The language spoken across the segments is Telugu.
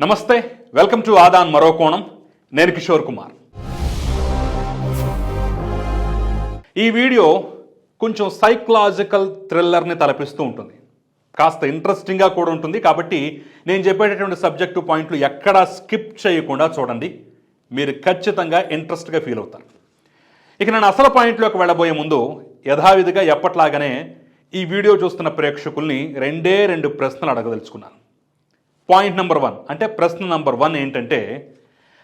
నమస్తే, వెల్కమ్ టు ఆదాన్ మరో కోణం. నేను కిషోర్ కుమార్. ఈ వీడియో కొంచెం సైకలాజికల్ థ్రిల్లర్ని తలపిస్తూ ఉంటుంది, కాస్త ఇంట్రెస్టింగ్గా కూడా ఉంటుంది. కాబట్టి నేను చెప్పేటటువంటి సబ్జెక్టు పాయింట్లు ఎక్కడా స్కిప్ చేయకుండా చూడండి, మీరు ఖచ్చితంగా ఇంట్రెస్ట్గా ఫీల్ అవుతారు. ఇక నేను అసలు పాయింట్లోకి వెళ్ళబోయే ముందు యథావిధిగా ఎప్పట్లాగానే ఈ వీడియో చూస్తున్న ప్రేక్షకుల్ని రెండు ప్రశ్నలు అడగదలుచుకున్నాను. పాయింట్ నెంబర్ 1 అంటే ప్రశ్న నెంబర్ 1 ఏంటంటే,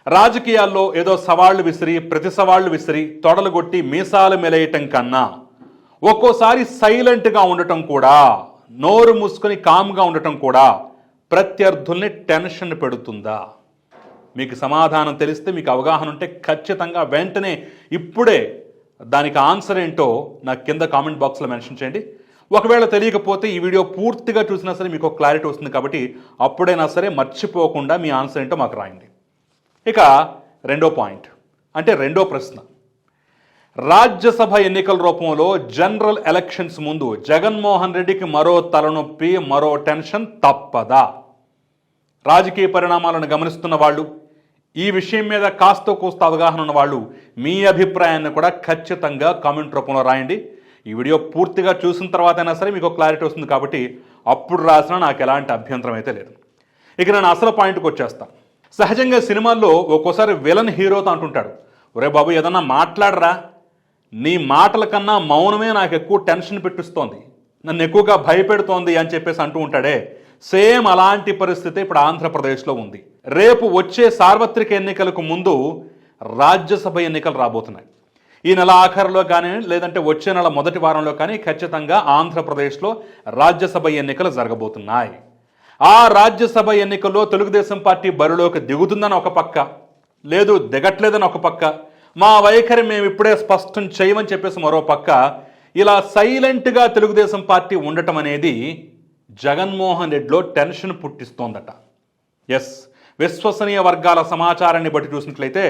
రాజకీయాల్లో ఏదో సవాళ్లు విసిరి ప్రతి సవాళ్లు విసిరి తొడలు కొట్టి మీసాలు మెలేయటం కన్నా ఒక్కోసారి సైలెంట్గా ఉండటం కూడా, నోరు మూసుకొని కామ్గా ఉండటం కూడా ప్రత్యర్థుల్ని టెన్షన్ పెడుతుందా? మీకు సమాధానం తెలిస్తే, మీకు అవగాహన ఉంటే ఖచ్చితంగా వెంటనే ఇప్పుడే దానికి ఆన్సర్ ఏంటో నాకు కింద కామెంట్ బాక్స్లో మెన్షన్ చేయండి. ఒకవేళ తెలియకపోతే ఈ వీడియో పూర్తిగా చూసినా సరే మీకు ఒక క్లారిటీ వస్తుంది. కాబట్టి అప్పుడైనా సరే మర్చిపోకుండా మీ ఆన్సర్ ఏంటో మాకు రాయండి. ఇక రెండో పాయింట్ అంటే రెండో ప్రశ్న, రాజ్యసభ ఎన్నికల రూపంలో జనరల్ ఎలక్షన్స్ ముందు జగన్మోహన్ రెడ్డికి మరో తలనొప్పి, మరో టెన్షన్ తప్పదా? రాజకీయ పరిణామాలను గమనిస్తున్న వాళ్ళు, ఈ విషయం మీద కాస్త కోస్త అవగాహన ఉన్న వాళ్ళు మీ అభిప్రాయాన్ని కూడా ఖచ్చితంగా కామెంట్ రూపంలో రాయండి. ఈ వీడియో పూర్తిగా చూసిన తర్వాత అయినా సరే మీకు క్లారిటీ వస్తుంది. కాబట్టి అప్పుడు రాసినా నాకు ఎలాంటి అభ్యంతరం అయితే లేదు. ఇక నేను అసలు పాయింట్కి వచ్చేస్తాను. సహజంగా సినిమాల్లో ఒక్కోసారి విలన్ హీరోతో అంటుంటాడు, ఒరే బాబు ఏదన్నా మాట్లాడరా, నీ మాటల కన్నా మౌనమే నాకు ఎక్కువ టెన్షన్ పెట్టిస్తోంది, నన్ను ఎక్కువగా భయపెడుతోంది అని చెప్పేసి అంటూ ఉంటాడే. సేమ్ అలాంటి పరిస్థితి ఇప్పుడు ఆంధ్రప్రదేశ్లో ఉంది. రేపు వచ్చే సార్వత్రిక ఎన్నికలకు ముందు రాజ్యసభ ఎన్నికలు రాబోతున్నాయి. ఈ నెల ఆఖరిలో కానీ లేదంటే వచ్చే నెల మొదటి వారంలో కానీ ఖచ్చితంగా ఆంధ్రప్రదేశ్లో రాజ్యసభ ఎన్నికలు జరగబోతున్నాయి. ఆ రాజ్యసభ ఎన్నికల్లో తెలుగుదేశం పార్టీ బరిలోకి దిగుతుందని ఒక పక్క, లేదు దిగట్లేదని ఒక పక్క, మా వైఖరి మేము ఇప్పుడే స్పష్టం చేయమని చెప్పేసి మరో పక్క, ఇలా సైలెంట్గా తెలుగుదేశం పార్టీ ఉండటం అనేది జగన్మోహన్ రెడ్డిలో టెన్షన్ పుట్టిస్తోందట. ఎస్, విశ్వసనీయ వర్గాల సమాచారాన్ని బట్టి చూసినట్లయితే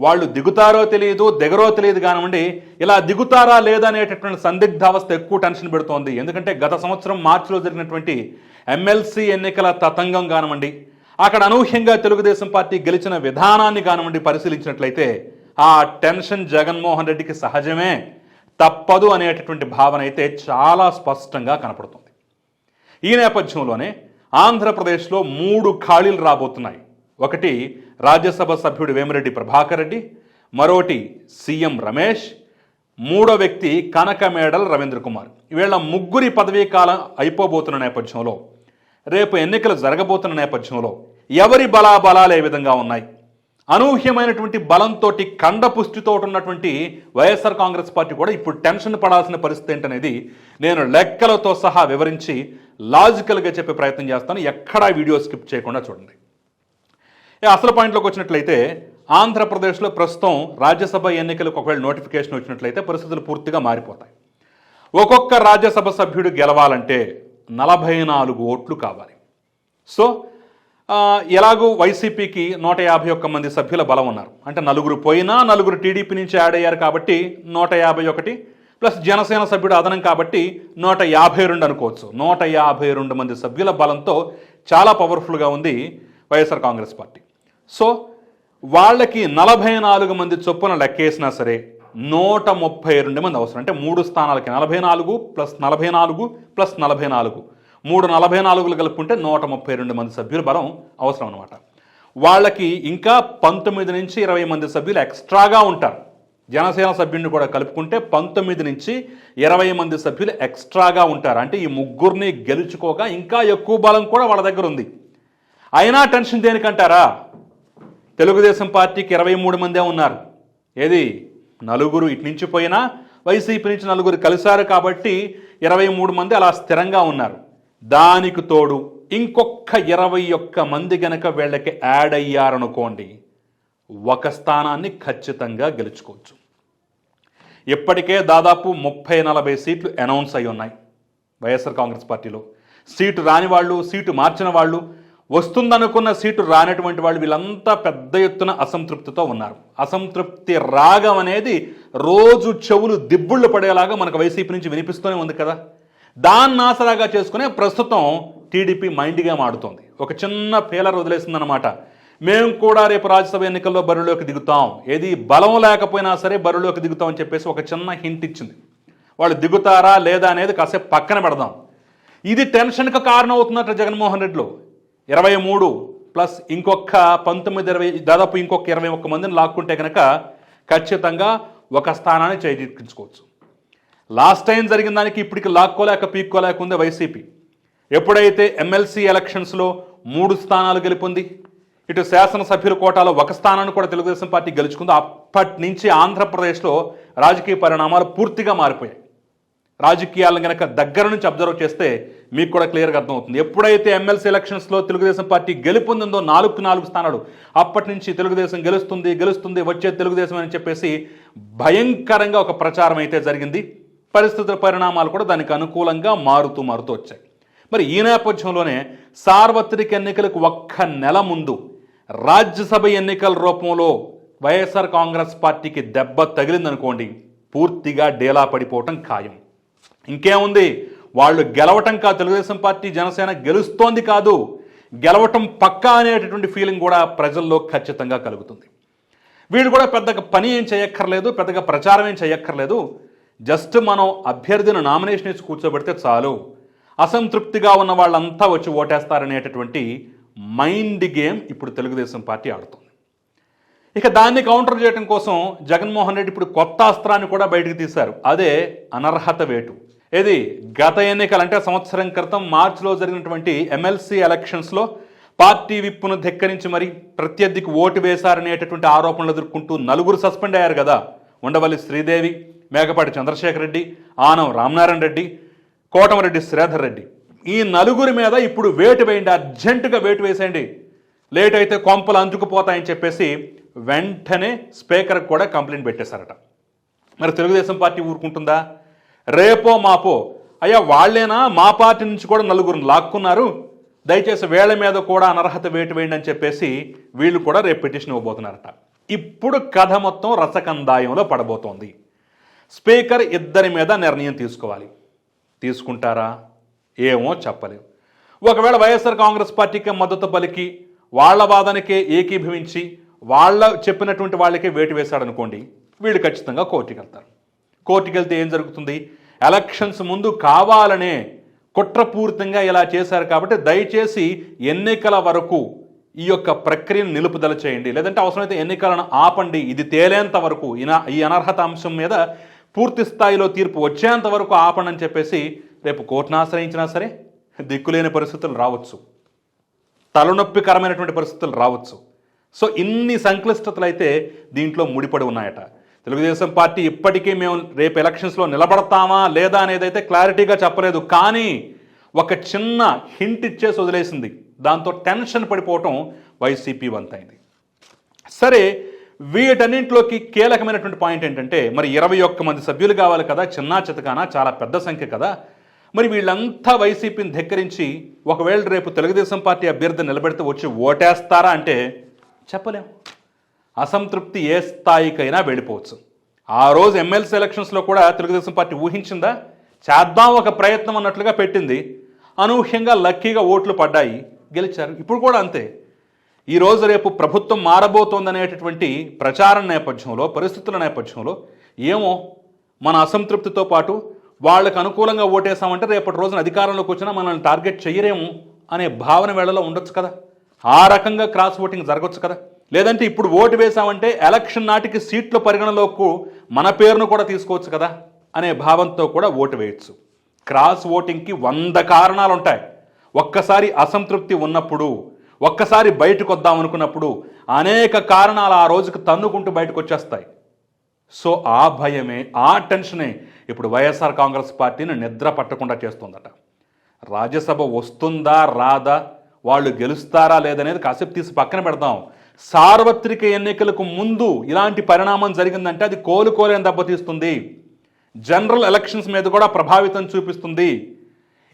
వాళ్ళు దిగుతారో తెలియదు, దిగరో తెలియదు కానివ్వండి, ఇలా దిగుతారా లేదా అనేటటువంటి సందిగ్ధావస్థ ఎక్కువ టెన్షన్ పెడుతోంది. ఎందుకంటే గత సంవత్సరం మార్చిలో జరిగినటువంటి ఎమ్మెల్సీ ఎన్నికల తతంగం కానివ్వండి, అక్కడ అనూహ్యంగా తెలుగుదేశం పార్టీ గెలిచిన విధానాన్ని కానివ్వండి పరిశీలించినట్లయితే ఆ టెన్షన్ జగన్మోహన్ రెడ్డికి సహజమే, తప్పదు అనేటటువంటి భావన అయితే చాలా స్పష్టంగా కనపడుతుంది. ఈ నేపథ్యంలోనే ఆంధ్రప్రదేశ్లో 3 ఖాళీలు రాబోతున్నాయి. ఒకటి రాజ్యసభ సభ్యుడు వేమిరెడ్డి ప్రభాకర్ రెడ్డి, మరోటి సీఎం రమేష్, మూడో వ్యక్తి కనకమేడల రవీంద్ర కుమార్. వీళ్ళ ముగ్గురి పదవీ కాలం అయిపోబోతున్న నేపథ్యంలో, రేపు ఎన్నికలు జరగబోతున్న నేపథ్యంలో ఎవరి బలాబలాలు ఏ విధంగా ఉన్నాయి, అనూహ్యమైనటువంటి బలంతో కండపుష్టితో ఉన్నటువంటి వైఎస్ఆర్ కాంగ్రెస్ పార్టీ కూడా ఇప్పుడు టెన్షన్ పడాల్సిన పరిస్థితి ఏంటనేది నేను లెక్కలతో సహా వివరించి లాజికల్గా చెప్పే ప్రయత్నం చేస్తాను. ఎక్కడా వీడియో స్కిప్ చేయకుండా చూడండి. అసలు పాయింట్లోకి వచ్చినట్లయితే, ఆంధ్రప్రదేశ్లో ప్రస్తుతం రాజ్యసభ ఎన్నికలకు ఒకవేళ నోటిఫికేషన్ వచ్చినట్లయితే పరిస్థితులు పూర్తిగా మారిపోతాయి. ఒక్కొక్క రాజ్యసభ సభ్యుడు గెలవాలంటే 44 ఓట్లు కావాలి. సో ఎలాగూ వైసీపీకి 151 మంది సభ్యుల బలం ఉన్నారు, అంటే 4 పోయినా 4 టీడీపీ నుంచి యాడ్ అయ్యారు కాబట్టి 151 ప్లస్ జనసేన సభ్యుడు అదనం కాబట్టి 152 అనుకోవచ్చు. 152 మంది సభ్యుల బలంతో చాలా పవర్ఫుల్గా ఉంది వైఎస్ఆర్ కాంగ్రెస్ పార్టీ. సో వాళ్ళకి 44 మంది చొప్పున లెక్కేసినా సరే 132 మంది అవసరం. అంటే 3 స్థానాలకి 44 ప్లస్ 44 ప్లస్ 44, 344 కలుపుకుంటే 132 మంది సభ్యుల బలం అవసరం అనమాట. వాళ్ళకి ఇంకా 19 నుంచి 20 మంది సభ్యులు ఎక్స్ట్రాగా ఉంటారు. జనసేన సభ్యుడిని కూడా కలుపుకుంటే 19 నుంచి 20 మంది సభ్యులు ఎక్స్ట్రాగా ఉంటారు. అంటే ఈ ముగ్గురిని గెలుచుకోగా ఇంకా ఎక్కువ బలం కూడా వాళ్ళ దగ్గర ఉంది. అయినా టెన్షన్ దేనికంటారా? తెలుగుదేశం పార్టీకి 23 మందే ఉన్నారు. ఏది 4 ఇటు నుంచి పోయినా వైసీపీ నుంచి 4 కలిశారు కాబట్టి 23 మంది అలా స్థిరంగా ఉన్నారు. దానికి తోడు ఇంకొక 21 మంది గనక వీళ్ళకి యాడ్ అయ్యారనుకోండి, ఒక స్థానాన్ని ఖచ్చితంగా గెలుచుకోవచ్చు. ఇప్పటికే దాదాపు 30-40 సీట్లు అనౌన్స్ అయి ఉన్నాయి వైఎస్ఆర్ కాంగ్రెస్ పార్టీలో. సీటు రాని వాళ్ళు, సీటు మార్చిన వాళ్ళు, వస్తుందనుకున్న సీటు రానటువంటి వాళ్ళు, వీళ్ళంతా పెద్ద ఎత్తున అసంతృప్తితో ఉన్నారు. అసంతృప్తి రాగం అనేది రోజు చెవులు దిబ్బుళ్ళు పడేలాగా మనకు వైసీపీ నుంచి వినిపిస్తూనే ఉంది కదా. దాన్ని ఆసరాగా చేసుకునే ప్రస్తుతం టీడీపీ మైండ్ గేమ్ ఆడుతోంది. ఒక చిన్న ఫెయిలర్ వదిలేసిందనమాట. మేము కూడా రేపు రాజ్యసభ ఎన్నికల్లో బరిలోకి దిగుతాం, ఏది బలం లేకపోయినా సరే బరిలోకి దిగుతాం అని చెప్పేసి ఒక చిన్న హింట్ ఇచ్చింది. వాళ్ళు దిగుతారా లేదా అనేది కాసేపు పక్కన పెడదాం. ఇది టెన్షన్కి కారణం అవుతున్నట్టు జగన్మోహన్ రెడ్డిలో 23 ప్లస్ ఇంకొక 19-20 దాదాపు ఇంకొక 21 మందిని లాక్కుంటే కనుక ఖచ్చితంగా ఒక స్థానాన్ని చేజిక్కించుకోవచ్చు. లాస్ట్ టైం జరిగిన దానికి ఇప్పటికి లాక్కోలేక పీక్కోలేక ఉంది వైసీపీ. ఎప్పుడైతే ఎమ్మెల్సీ ఎలక్షన్స్లో 3 స్థానాలు గెలుపొంది, ఇటు శాసనసభ్యుల కోటాలో 1 స్థానాన్ని కూడా తెలుగుదేశం పార్టీ గెలుచుకుంది. అప్పటి నుంచి ఆంధ్రప్రదేశ్లో రాజకీయ పరిణామాలు పూర్తిగా మారిపోయాయి. రాజకీయాలను కనుక దగ్గర నుంచి అబ్జర్వ్ చేస్తే మీకు కూడా క్లియర్గా అర్థమవుతుంది. ఎప్పుడైతే ఎమ్మెల్సీ ఎలక్షన్స్లో తెలుగుదేశం పార్టీ గెలుపొందిందో 4 స్థానాలు, అప్పటి నుంచి తెలుగుదేశం గెలుస్తుంది వచ్చే తెలుగుదేశం అని చెప్పేసి భయంకరంగా ఒక ప్రచారం అయితే జరిగింది. పరిస్థితుల పరిణామాలు కూడా దానికి అనుకూలంగా మారుతూ వచ్చాయి. మరి ఈ నేపథ్యంలోనే సార్వత్రిక ఎన్నికలకు 1 నెల ముందు రాజ్యసభ ఎన్నికల రూపంలో వైఎస్ఆర్ కాంగ్రెస్ పార్టీకి దెబ్బ తగిలిందనుకోండి, పూర్తిగా డేలా పడిపోవటం ఖాయం. ఇంకేముంది, వాళ్ళు గెలవటం కాదు, తెలుగుదేశం పార్టీ జనసేన గెలుస్తోంది కాదు, గెలవటం పక్కా అనేటటువంటి ఫీలింగ్ కూడా ప్రజల్లో ఖచ్చితంగా కలుగుతుంది. వీళ్ళు కూడా పెద్దగా పని ఏం చేయక్కర్లేదు, పెద్దగా ప్రచారం ఏం చేయక్కర్లేదు. జస్ట్ మనం అభ్యర్థిని నామినేషన్ ఇచ్చి కూర్చోబెడితే చాలు, అసంతృప్తిగా ఉన్న వాళ్ళంతా వచ్చి ఓటేస్తారనేటటువంటి మైండ్ గేమ్ ఇప్పుడు తెలుగుదేశం పార్టీ ఆడుతుంది. ఇక దాన్ని కౌంటర్ చేయడం కోసం జగన్మోహన్ రెడ్డి ఇప్పుడు కొత్త అస్త్రాన్ని కూడా బయటకు తీశారు. అదే అనర్హత వేటు. ఇది గత ఎన్నికలు అంటే సంవత్సరం క్రితం మార్చిలో జరిగినటువంటి ఎమ్మెల్సీ ఎలక్షన్స్లో పార్టీ విప్పును ధిక్కరించి మరి ప్రత్యర్థికి ఓటు వేశారనేటటువంటి ఆరోపణలు ఎదుర్కొంటూ 4 సస్పెండ్ అయ్యారు కదా. ఉండవల్లి శ్రీదేవి, మేకపాటి చంద్రశేఖర్ రెడ్డి, ఆనం రామనారాయణ రెడ్డి, కోటమిరెడ్డి శ్రీధర్ రెడ్డి, ఈ 4 మీద ఇప్పుడు వేటు వేయండి, అర్జెంటుగా వేటు వేసేయండి, లేట్ అయితే కొంపలు అంచుకుపోతాయని చెప్పేసి వెంటనే స్పీకర్కి కూడా కంప్లైంట్ పెట్టేశారట. మరి తెలుగుదేశం పార్టీ ఊరుకుంటుందా? రేపో మాపో అయ్యా వాళ్ళేనా మా పార్టీ నుంచి కూడా 4 లాక్కున్నారు, దయచేసి వేళ్ల మీద కూడా అనర్హత వేటు వేయండి అని చెప్పేసి వీళ్ళు కూడా రేపు పిటిషన్ ఇవ్వబోతున్నారట. ఇప్పుడు కథ మొత్తం రసకందాయంలో పడబోతోంది. స్పీకర్ ఇద్దరి మీద నిర్ణయం తీసుకోవాలి. తీసుకుంటారా ఏమో చెప్పలేము. ఒకవేళ వైఎస్ఆర్ కాంగ్రెస్ పార్టీకి మద్దతు పలికి వాళ్ళ వాదనకే ఏకీభవించి వాళ్ళ చెప్పినటువంటి వాళ్ళకే వేటు వేశాడనుకోండి, వీళ్ళు ఖచ్చితంగా కోర్టుకి వెళ్తారు. కోర్టుకి వెళ్తే ఏం జరుగుతుంది? ఎలక్షన్స్ ముందు కావాలనే కుట్రపూరితంగా ఇలా చేశారు కాబట్టి దయచేసి ఎన్నికల వరకు ఈ యొక్క ప్రక్రియను నిలుపుదల చేయండి, లేదంటే అవసరమైతే ఎన్నికలను ఆపండి, ఇది తేలేంత వరకు ఈ అనర్హత అంశం మీద పూర్తి స్థాయిలో తీర్పు వచ్చేంత వరకు ఆపండి అని చెప్పేసి రేపు కోర్టును ఆశ్రయించినా సరే దిక్కులేని పరిస్థితులు రావచ్చు, తలనొప్పికరమైనటువంటి పరిస్థితులు రావచ్చు. సో ఇన్ని సంక్లిష్టతలు అయితే దీంట్లో ముడిపడి ఉన్నాయట. తెలుగుదేశం పార్టీ ఇప్పటికీ మేము రేపు ఎలక్షన్స్లో నిలబడతామా లేదా అనేది అయితే క్లారిటీగా చెప్పలేదు, కానీ ఒక చిన్న హింట్ ఇచ్చేసి వదిలేసింది. దాంతో టెన్షన్ పడిపోవటం వైసీపీ వంతైంది. సరే, వీటన్నింటిలోకి కీలకమైనటువంటి పాయింట్ ఏంటంటే, మరి 21 మంది సభ్యులు కావాలి కదా, చిన్నా చితకానా చాలా పెద్ద సంఖ్య కదా. మరి వీళ్ళంతా వైసీపీని ధిక్కరించి ఒకవేళ రేపు తెలుగుదేశం పార్టీ అభ్యర్థి నిలబెడితే వచ్చి ఓటేస్తారా అంటే చెప్పలేం. అసంతృప్తి ఏ స్థాయికైనా వెళ్ళిపోవచ్చు. ఆ రోజు ఎమ్మెల్సీ ఎలక్షన్స్లో కూడా తెలుగుదేశం పార్టీ ఊహించిందా? చేద్దాం ఒక ప్రయత్నం అన్నట్లుగా పెట్టింది. అనూహ్యంగా లక్కీగా ఓట్లు పడ్డాయి, గెలిచారు. ఇప్పుడు కూడా అంతే. ఈరోజు రేపు ప్రభుత్వం మారబోతోందనేటటువంటి ప్రచారం నేపథ్యంలో, పరిస్థితుల నేపథ్యంలో ఏమో మన అసంతృప్తితో పాటు వాళ్ళకు అనుకూలంగా ఓటేసామంటే రేపటి రోజున అధికారంలోకి వచ్చినా మనల్ని టార్గెట్ చేయరేమో అనే భావన వేళలో ఉండొచ్చు కదా. ఆ రకంగా క్రాస్ ఓటింగ్ జరగవచ్చు కదా. లేదంటే ఇప్పుడు ఓటు వేసామంటే ఎలక్షన్ నాటికి సీట్ల పరిగణలోకి మన పేరును కూడా తీసుకోవచ్చు కదా అనే భావంతో కూడా ఓటు వేయచ్చు. క్రాస్ ఓటింగ్కి 100 కారణాలు ఉంటాయి. ఒక్కసారి అసంతృప్తి ఉన్నప్పుడు, ఒక్కసారి బయటకు వద్దాం అనుకున్నప్పుడు అనేక కారణాలు ఆ రోజుకు తన్నుకుంటూ బయటకు వచ్చేస్తాయి. సో ఆ భయమే, ఆ టెన్షనే ఇప్పుడు వైఎస్ఆర్ కాంగ్రెస్ పార్టీని నిద్ర పట్టకుండా చేస్తుందట. రాజ్యసభ వస్తుందా రాదా, వాళ్ళు గెలుస్తారా లేదనేది కాసేపు తీసి పక్కన పెడదాం. సార్వత్రిక ఎన్నికలకు ముందు ఇలాంటి పరిణామం జరిగిందంటే అది కోలుకోలేని దెబ్బతీస్తుంది. జనరల్ ఎలక్షన్స్ మీద కూడా ప్రభావితం చూపిస్తుంది.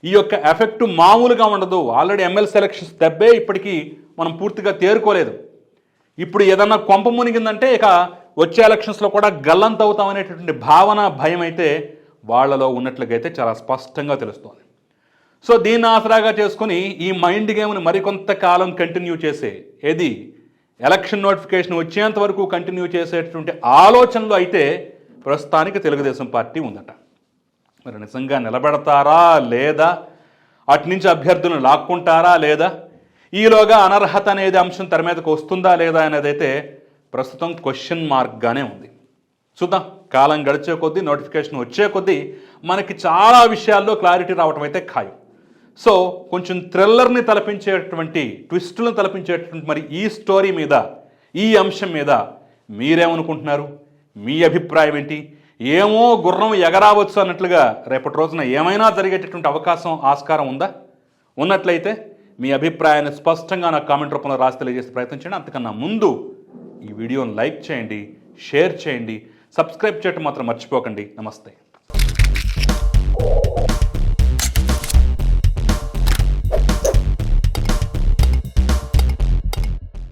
ఈ యొక్క ఎఫెక్ట్ మామూలుగా ఉండదు. ఆల్రెడీ ఎమ్మెల్సీ ఎలక్షన్స్ దెబ్బే ఇప్పటికీ మనం పూర్తిగా తేరుకోలేదు. ఇప్పుడు ఏదన్నా కొంప మునిగిందంటే ఇక వచ్చే ఎలక్షన్స్లో కూడా గల్లంతవుతామనేటటువంటి భావన, భయం అయితే వాళ్ళలో ఉన్నట్లుగా అయితే చాలా స్పష్టంగా తెలుస్తోంది. సో దీన్ని ఆసరాగా చేసుకుని ఈ మైండ్ గేమ్ని మరికొంతకాలం కంటిన్యూ చేసే ఏది ఎలక్షన్ నోటిఫికేషన్ వచ్చేంత వరకు కంటిన్యూ చేసేటువంటి ఆలోచనలో అయితే ప్రస్తుతానికి తెలుగుదేశం పార్టీ ఉందట. మరి నిజంగా నిలబెడతారా లేదా, అటు నుంచి అభ్యర్థులను లాక్కుంటారా లేదా, ఈలోగా అనర్హత అనేది అంశం తెర మీదకు వస్తుందా లేదా అనేది అయితే ప్రస్తుతం క్వశ్చన్ మార్క్గానే ఉంది. చూద్దాం, కాలం గడిచే కొద్దీ, నోటిఫికేషన్ వచ్చే కొద్దీ మనకి చాలా విషయాల్లో క్లారిటీ రావటం అయితే ఖాయం. సో కొంచెం థ్రిల్లర్ని తలపించేటువంటి, ట్విస్టులను తలపించేటువంటి మరి ఈ స్టోరీ మీద, ఈ అంశం మీద మీరేమనుకుంటున్నారు? మీ అభిప్రాయం ఏంటి? ఏమో గుర్రం ఎగరావచ్చు అన్నట్లుగా రేపటి రోజున ఏమైనా జరిగేటటువంటి అవకాశం, ఆస్కారం ఉందా? ఉన్నట్లయితే మీ అభిప్రాయాన్ని స్పష్టంగా నాకు కామెంట్ రూపంలో రాసి తెలియజేసే ప్రయత్నం చేయండి. అంతకన్నా ముందు ఈ వీడియోని లైక్ చేయండి, షేర్ చేయండి, సబ్స్క్రైబ్ చేయడం మాత్రం మర్చిపోకండి. నమస్తే.